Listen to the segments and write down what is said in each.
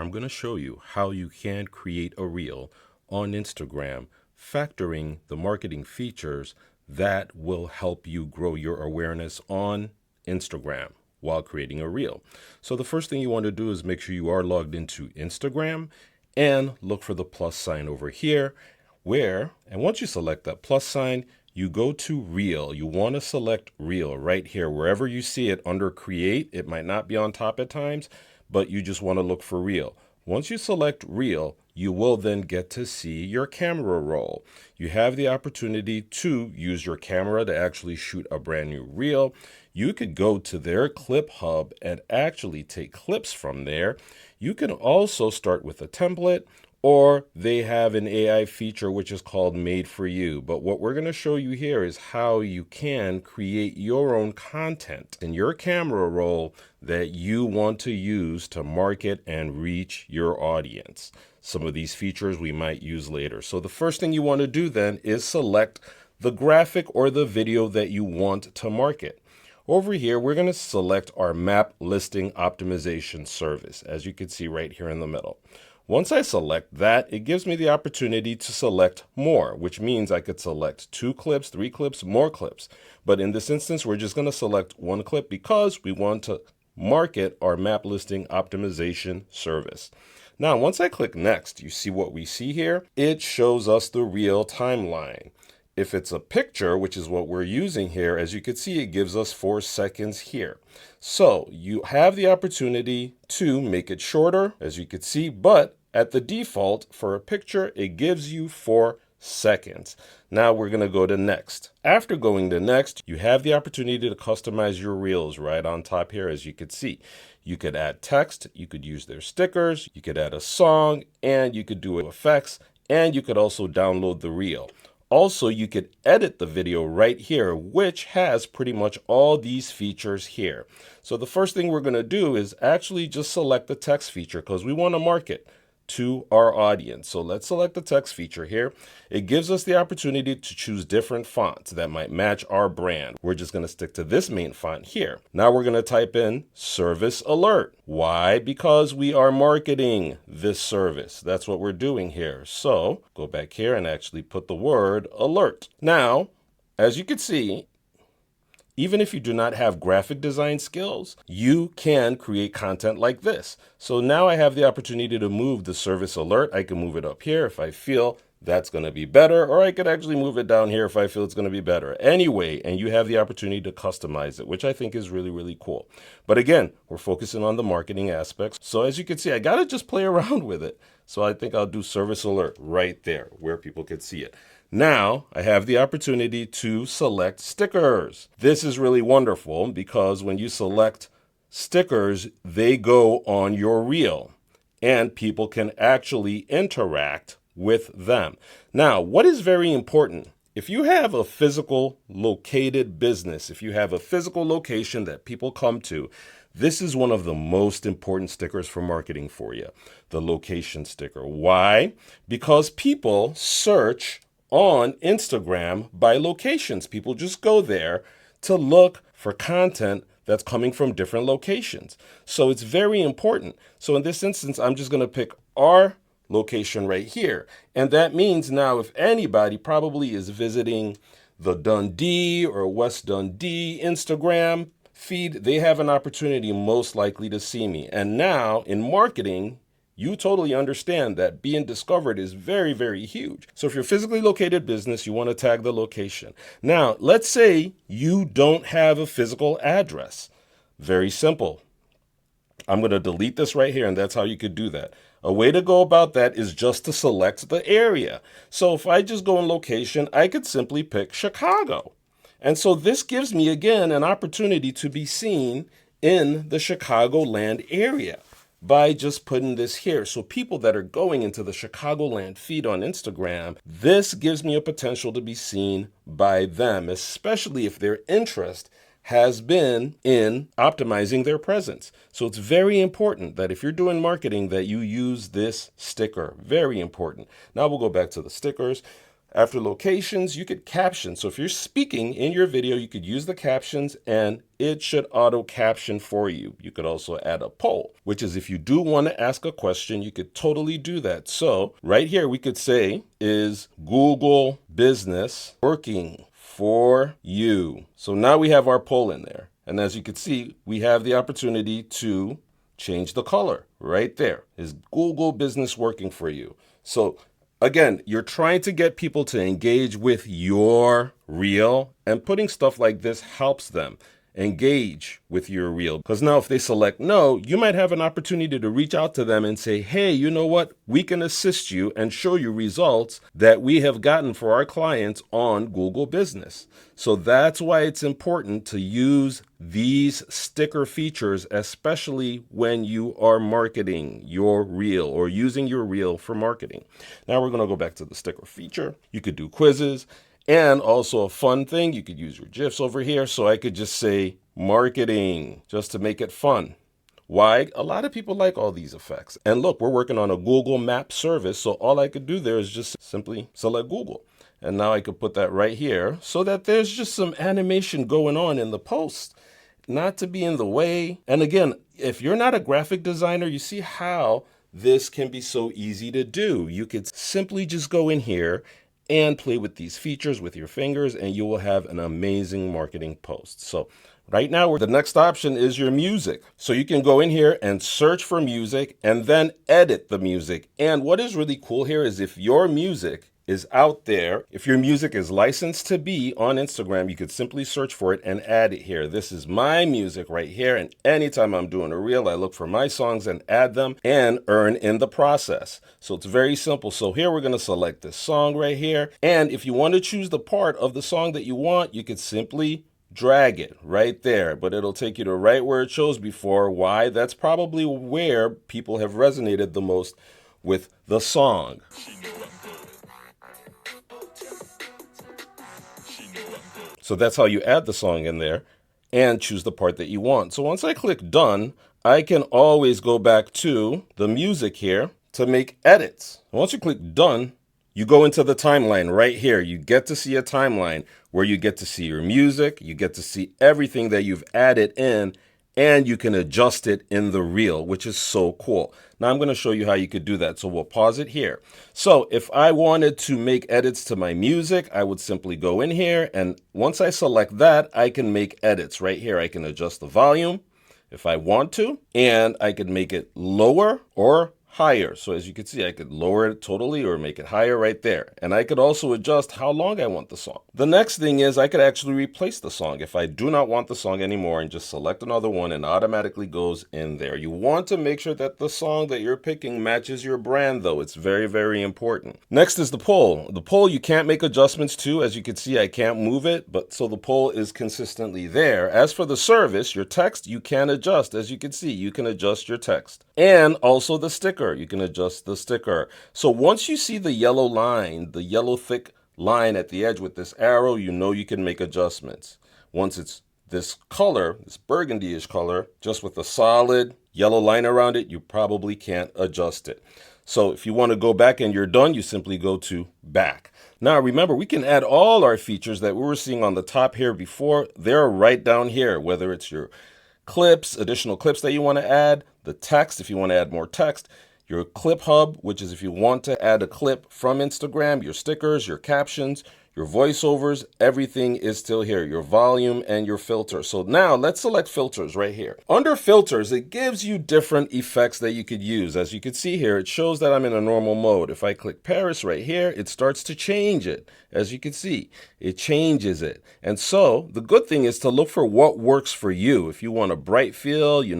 I'm going to show you how you can create a reel on Instagram, factoring the marketing features that will help you grow your awareness on Instagram while creating a reel. So the first thing you want to do is make sure you are logged into Instagram and look for the plus sign over here and once you select that plus sign, you go to Reel. You want to select Reel right here. Wherever you see it under Create, it might not be on top at times, but you just want to look for Reel. Once you select Reel, you will then get to see your camera roll. You have the opportunity to use your camera to actually shoot a brand new reel. You could go to their clip hub and actually take clips from there. You can also start with a template, or they have an AI feature which is called Made for You. But what we're going to show you here is how you can create your own content in your camera roll that you want to use to market and reach your audience. Some of these features we might use later. So the first thing you want to do then is select the graphic or the video that you want to market. Over here, we're going to select our map listing optimization service, as you can see right here in the middle. Once I select that, it gives me the opportunity to select more, which means I could select 2 clips, 3 clips, more clips. But in this instance, we're just going to select 1 clip because we want to market our map listing optimization service. Now, once I click next, you see what we see here? It shows us the reel timeline. If it's a picture, which is what we're using here, as you can see, it gives us 4 seconds here. So you have the opportunity to make it shorter, as you can see, but at the default for a picture, it gives you 4 seconds. Now we're going to go to next. After going to next, you have the opportunity to customize your reels right on top here, as you can see. You could add text, you could use their stickers, you could add a song, and you could do effects, and you could also download the reel. Also, you could edit the video right here, which has pretty much all these features here. So the first thing we're going to do is actually just select the text feature because we want to market to our audience. So let's select the text feature here. It gives us the opportunity to choose different fonts that might match our brand. We're just going to stick to this main font here. Now we're going to type in service alert. Why? Because we are marketing this service. That's what we're doing here. So go back here and actually put the word alert. Now, as you can see, even if you do not have graphic design skills, you can create content like this. So now I have the opportunity to move the service alert. I can move it up here if I feel that's going to be better, or I could actually move it down here if I feel it's going to be better. Anyway, and you have the opportunity to customize it, which I think is really, really cool. But again, we're focusing on the marketing aspects. So as you can see, I got to just play around with it. So I think I'll do service alert right there where people could see it. Now I have the opportunity to select stickers. This is really wonderful because when you select stickers, they go on your reel and people can actually interact with them. Now, what is very important? If you have a physical located business, if you have a physical location that people come to, this is one of the most important stickers for marketing for you, the location sticker. Why? Because people search on Instagram by locations. People just go there to look for content that's coming from different locations. So it's very important. So in this instance, I'm just going to pick our location right here. And that means now if anybody probably is visiting the Dundee or West Dundee Instagram feed, they have an opportunity most likely to see me. And now in marketing, you totally understand that being discovered is very, very huge. So if you're a physically located business, you want to tag the location. Now, let's say you don't have a physical address. Very simple. I'm going to delete this right here, and that's how you could do that. A way to go about that is just to select the area. So if I just go in location, I could simply pick Chicago. And so this gives me, again, an opportunity to be seen in the Chicagoland area by just putting this here. So people that are going into the Chicagoland feed on Instagram, this gives me a potential to be seen by them, especially if their interest has been in optimizing their presence. So it's very important that if you're doing marketing that you use this sticker. Very important. Now we'll go back to the stickers. After locations, you could caption. So if you're speaking in your video, you could use the captions and it should auto caption for you. You could also add a poll, which is if you do want to ask a question, you could totally do that. So right here, we could say, is Google Business working for you? So now we have our poll in there. And as you can see, we have the opportunity to change the color right there. Is Google Business working for you? So again, you're trying to get people to engage with your reel, and putting stuff like this helps them engage with your reel. Because now if they select no, you might have an opportunity to reach out to them and say, hey, you know what? We can assist you and show you results that we have gotten for our clients on Google Business. So that's why it's important to use these sticker features, especially when you are marketing your reel or using your reel for marketing. Now we're going to go back to the sticker feature. You could do quizzes. And also a fun thing, you could use your GIFs over here. So I could just say marketing just to make it fun. Why? A lot of people like all these effects. And look, we're working on a Google Map service. So all I could do there is just simply select Google. And now I could put that right here so that there's just some animation going on in the post, not to be in the way. And again, if you're not a graphic designer, you see how this can be so easy to do. You could simply just go in here and play with these features with your fingers, and you will have an amazing marketing post. So right now, the next option is your music. So you can go in here and search for music and then edit the music. And what is really cool here is if your music is out there, if your music is licensed to be on Instagram, you could simply search for it and add it here. This is my music right here. And anytime I'm doing a reel, I look for my songs and add them and earn in the process. So it's very simple. So here we're going to select this song right here. And if you want to choose the part of the song that you want, you could simply drag it right there, but it'll take you to right where it shows before. Why? That's probably where people have resonated the most with the song. So that's how you add the song in there and choose the part that you want. So once I click done, I can always go back to the music here to make edits. Once you click done, you go into the timeline right here. You get to see a timeline where you get to see your music. You get to see everything that you've added in, and you can adjust it in the reel, which is so cool. Now I'm going to show you how you could do that. So we'll pause it here. So if I wanted to make edits to my music, I would simply go in here. And once I select that, I can make edits right here. I can adjust the volume if I want to, and I can make it lower or higher. So as you can see, I could lower it totally or make it higher right there. And I could also adjust how long I want the song. The next thing is I could actually replace the song. If I do not want the song anymore, and just select another one, and automatically goes in there. You want to make sure that the song that you're picking matches your brand though. It's very, very important. Next is the poll. The poll you can't make adjustments to. As you can see, I can't move it, but so the poll is consistently there. As for the service, your text, you can adjust. As you can see, you can adjust your text. And also the sticker. You can adjust the sticker. So once you see the yellow line, the yellow thick line at the edge with this arrow, you know you can make adjustments. Once it's this color, this burgundy-ish color, just with a solid yellow line around it, you probably can't adjust it. So if you want to go back and you're done, you simply go to back. Now remember, we can add all our features that we were seeing on the top here before. They're right down here, whether it's your clips, additional clips that you want to add, the text if you want to add more text, your clip hub, which is if you want to add a clip from Instagram, your stickers, your captions, your voiceovers, everything is still here, your volume and your filter. So now let's select filters right here. Under filters, it gives you different effects that you could use. As you can see here, it shows that I'm in a normal mode. If I click Paris right here, it starts to change it. As you can see, it changes it. And so the good thing is to look for what works for you. If you want a bright feel, you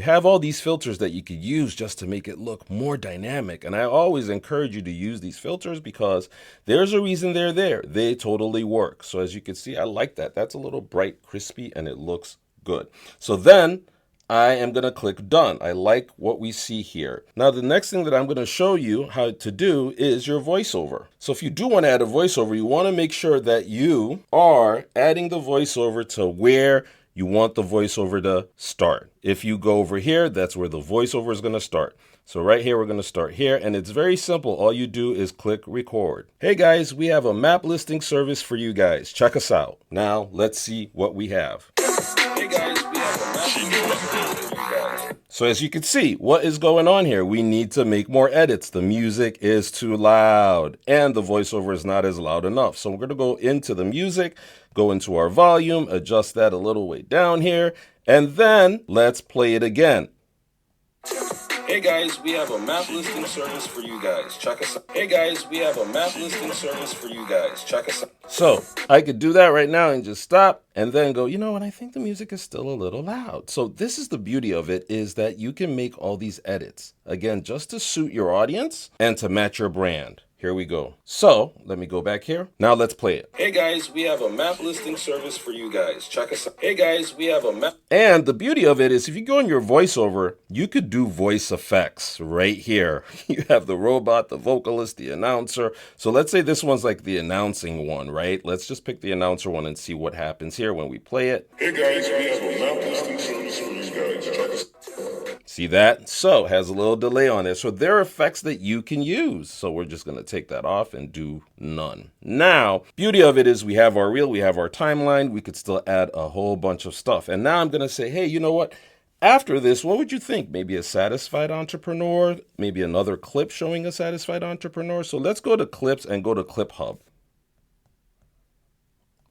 have all these filters that you could use just to make it look more dynamic. And I always encourage you to use these filters because there's a reason they're there. They totally work. So as you can see, I like that. That's a little bright, crispy, and it looks good. So then I am going to click done. I like what we see here. Now, the next thing that I'm going to show you how to do is your voiceover. So if you do want to add a voiceover, you want to make sure that you are adding the voiceover to where you want the voiceover to start. If you go over here, that's where the voiceover is going to start. So right here, we're going to start here, and it's very simple. All you do is click record. Hey guys, we have a map listing service for you guys. Check us out. Now let's see what we have. Hey guys, we have a map listing service for you guys. So as you can see, what is going on here? We need to make more edits. The music is too loud and the voiceover is not as loud enough. So we're going to go into the music, go into our volume, adjust that a little way down here, and then let's play it again. Hey guys, we have a map listing service for you guys. Check us out. Hey guys, we have a map listing service for you guys. Check us out. So I could do that right now and just stop and then go, you know what? I think the music is still a little loud. So this is the beauty of it, is that you can make all these edits, again, just to suit your audience and to match your brand. Here we go. So let me go back here. Now let's play it. Hey guys, we have a map listing service for you guys. Check us out. Hey guys, we have a map. And the beauty of it is if you go in your voiceover, you could do voice effects right here. You have the robot, the vocalist, the announcer. So let's say this one's like the announcing one, right? Let's just pick the announcer one and see what happens here when we play it. Hey guys, we have a map listing service for you guys. Check us out. See that? So it has a little delay on it. So there are effects that you can use. So we're just going to take that off and do none. Now, beauty of it is we have our reel, we have our timeline. We could still add a whole bunch of stuff. And now I'm going to say, hey, you know what? After this, what would you think? Maybe a satisfied entrepreneur, maybe another clip showing a satisfied entrepreneur. So let's go to clips and go to Clip Hub.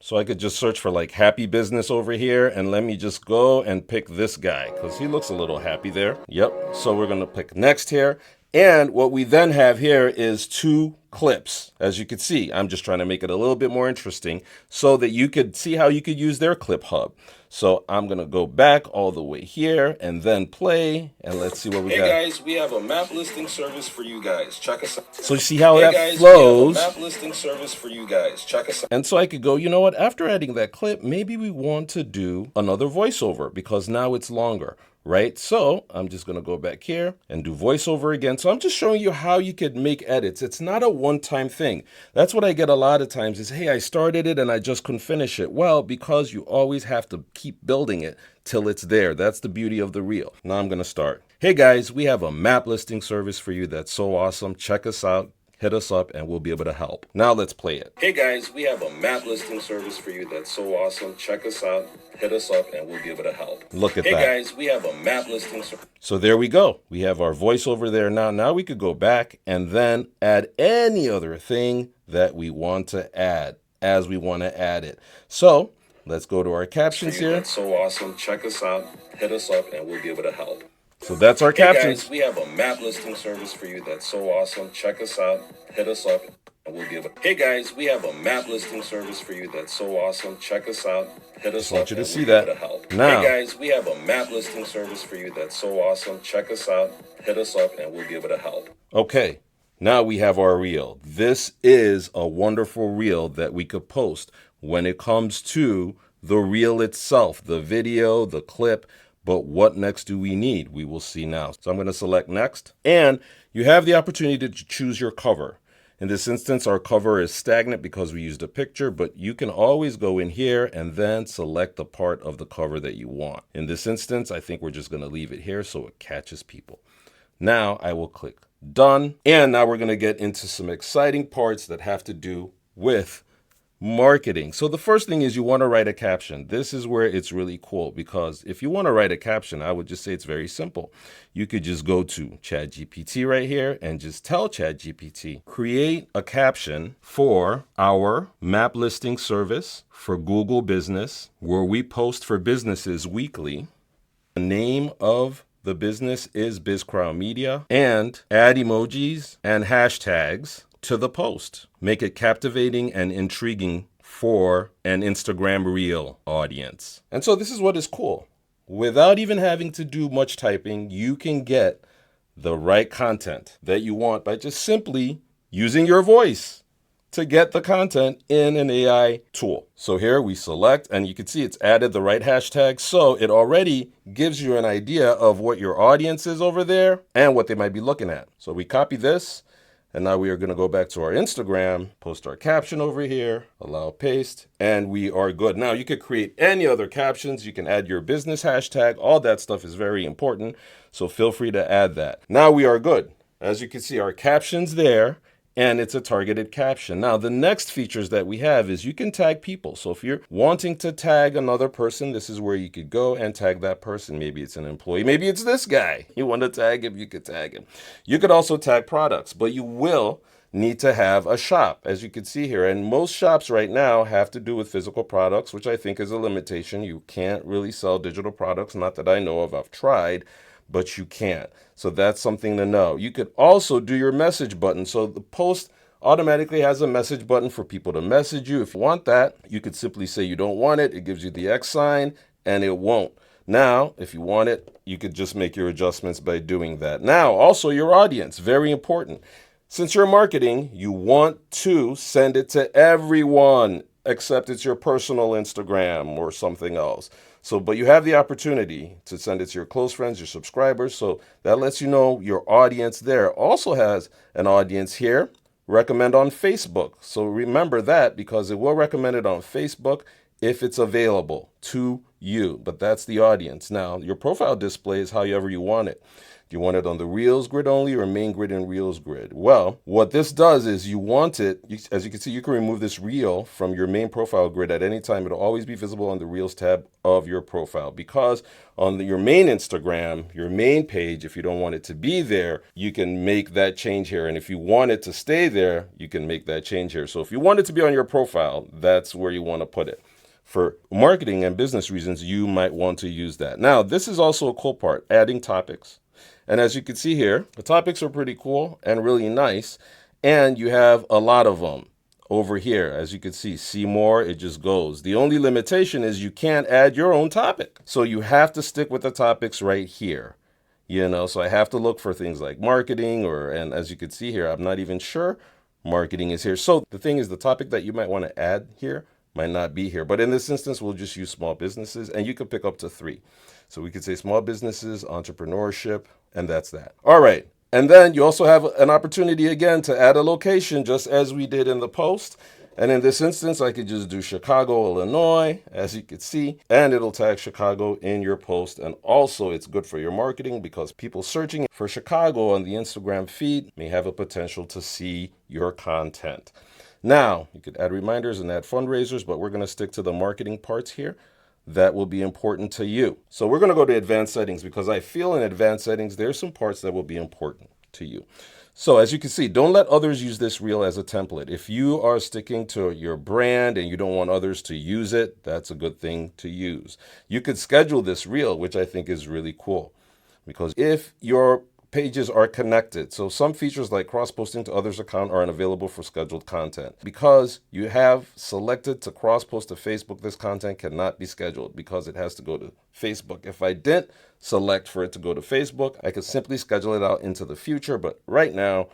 So I could just search for like happy business over here, and let me just go and pick this guy because he looks a little happy there. Yep. So we're going to pick next here. And what we then have here is 2 clips. As you can see, I'm just trying to make it a little bit more interesting so that you could see how you could use their clip hub. So I'm going to go back all the way here and then play, and let's see what we got. Hey guys, we have a map listing service for you guys. Check us out. So you see how that flows. We have a map listing service for you guys. Check us out. And so I could go, you know what? After adding that clip, maybe we want to do another voiceover because now it's longer. Right? So I'm just going to go back here and do voiceover again. So I'm just showing you how you could make edits. It's not a one-time thing. That's what I get a lot of times is, hey, I started it and I just couldn't finish it. Well, because you always have to keep building it till it's there. That's the beauty of the reel. Now I'm going to start. Hey guys, we have a map listing service for you that's so awesome. Check us out. Hit us up and we'll be able to help. Now let's play it. Hey guys, we have a map listing service for you that's so awesome. Check us out. Hit us up and we'll be able to help. Look at that. Hey guys, we have a map listing service. So there we go. We have our voiceover there now. Now we could go back and then add any other thing that we want to add as we want to add it. So let's go to our captions here. That's so awesome. Check us out. Hit us up and we'll be able to help. So that's our captions. Guys, we have a map listing service for you that's so awesome. Check us out. Hit us up and we'll be able to. Hey guys, we have a map listing service for you that's so awesome. Check us out. Hit us up. I want you to see that. Now. Hey guys, we have a map listing service for you that's so awesome. Check us out. Hit us up and we'll be able to help. Okay. Now we have our reel. This is a wonderful reel that we could post when it comes to the reel itself, the video, the clip. But what next do we need? We will see now. So I'm going to select next. And you have the opportunity to choose your cover. In this instance, our cover is stagnant because we used a picture, but you can always go in here and then select the part of the cover that you want. In this instance, I think we're just going to leave it here so it catches people. Now I will click done. And now we're going to get into some exciting parts that have to do with marketing. So the first thing is you want to write a caption. This is where it's really cool because if you want to write a caption, I would just say it's very simple. You could just go to ChatGPT right here and just tell ChatGPT, create a caption for our map listing service for Google Business, where we post for businesses weekly. The name of the business is BizCrown Media, and add emojis and hashtags to the post. Make it captivating and intriguing for an Instagram Reel audience. And so this is what is cool. Without even having to do much typing, you can get the right content that you want by just simply using your voice to get the content in an AI tool. So here we select, and you can see it's added the right hashtag. So it already gives you an idea of what your audience is over there and what they might be looking at. So we copy this. And now we are going to go back to our Instagram, post our caption over here, allow paste, and we are good. Now you could create any other captions. You can add your business hashtag. All that stuff is very important. So feel free to add that. Now we are good. As you can see, our caption's there, and it's a targeted caption. Now, the next features that we have is you can tag people. So if you're wanting to tag another person, this is where you could go and tag that person. Maybe it's an employee. Maybe it's this guy. You want to tag him, you could tag him. You could also tag products, but you will need to have a shop, as you can see here. And most shops right now have to do with physical products, which I think is a limitation. You can't really sell digital products, not that I know of. I've tried, but you can't. So that's something to know. You could also do your message button. So the post automatically has a message button for people to message you. If you want that, you could simply say you don't want it. It gives you the X sign and it won't. Now, if you want it, you could just make your adjustments by doing that. Now, also your audience, very important. Since you're marketing, you want to send it to everyone, except it's your personal Instagram or something else. So, but you have the opportunity to send it to your close friends, your subscribers. So that lets you know your audience there also has an audience here. Recommend on Facebook. So remember that, because it will recommend it on Facebook if it's available to you. But that's the audience. Now, your profile display is however you want it. Do you want it on the Reels grid only or main grid and Reels grid? Well, what this does is you want it, as you can see, you can remove this reel from your main profile grid at any time. It'll always be visible on the Reels tab of your profile, because on your main Instagram, your main page, if you don't want it to be there, you can make that change here. And if you want it to stay there, you can make that change here. So if you want it to be on your profile, that's where you want to put it. For marketing and business reasons, you might want to use that. Now, this is also a cool part, adding topics. And as you can see here, the topics are pretty cool and really nice. And you have a lot of them over here. As you can see more, it just goes. The only limitation is you can't add your own topic. So you have to stick with the topics right here. So I have to look for things like marketing and as you can see here, I'm not even sure marketing is here. So the thing is, the topic that you might want to add here might not be here. But in this instance, we'll just use small businesses, and you could pick up to 3. So we could say small businesses, entrepreneurship, and that's that. All right. And then you also have an opportunity again to add a location, just as we did in the post. And in this instance, I could just do Chicago, Illinois, as you can see, and it'll tag Chicago in your post. And also it's good for your marketing, because people searching for Chicago on the Instagram feed may have a potential to see your content. Now, you could add reminders and add fundraisers, but we're going to stick to the marketing parts here. That will be important to you. So we're going to go to advanced settings, because I feel in advanced settings, there's some parts that will be important to you. So as you can see, don't let others use this reel as a template. If you are sticking to your brand and you don't want others to use it, that's a good thing to use. You could schedule this reel, which I think is really cool, because if your pages are connected. So some features like cross-posting to others' account are unavailable for scheduled content. Because you have selected to cross-post to Facebook, this content cannot be scheduled because it has to go to Facebook. If I didn't select for it to go to Facebook, I could simply schedule it out into the future. But right now,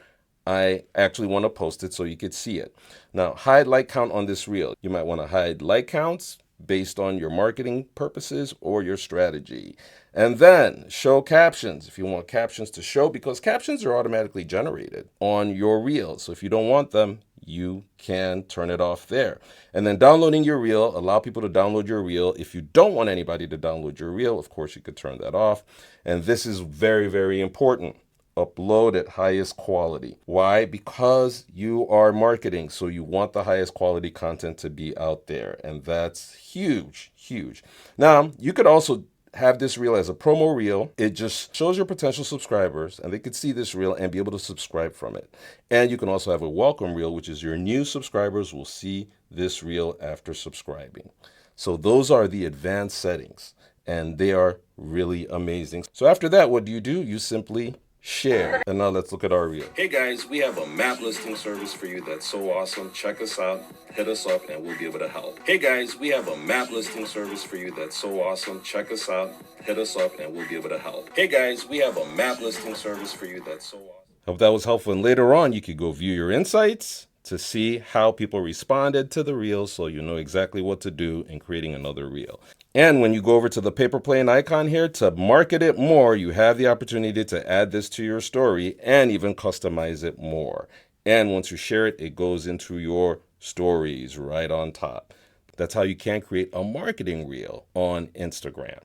I actually want to post it so you could see it. Now, hide like count on this reel. You might want to hide like counts based on your marketing purposes or your strategy. And then show captions if you want captions to show, because captions are automatically generated on your reels. So if you don't want them, you can turn it off there. And then downloading your reel, allow people to download your reel. If you don't want anybody to download your reel, of course, you could turn that off. And this is very, very important. Upload at highest quality. Why? Because you are marketing, so you want the highest quality content to be out there. And that's huge, huge. Now, you could also have this reel as a promo reel. It just shows your potential subscribers, and they could see this reel and be able to subscribe from it. And you can also have a welcome reel, which is your new subscribers will see this reel after subscribing. So those are the advanced settings, and they are really amazing. So after that, what do? You simply share. And now let's look at our reel. Hey guys, we have a map listing service for you that's so awesome. Check us out, hit us up, and we'll be able to help. Hey guys, we have a map listing service for you that's so awesome. Check us out, hit us up, and we'll be able to help. Hey guys, we have a map listing service for you that's so awesome. Hope that was helpful. And later on, you could go view your insights to see how people responded to the reel, so you know exactly what to do in creating another reel. And when you go over to the paper plane icon here to market it more, you have the opportunity to add this to your story and even customize it more. And once you share it, it goes into your stories right on top. That's how you can create a marketing reel on Instagram.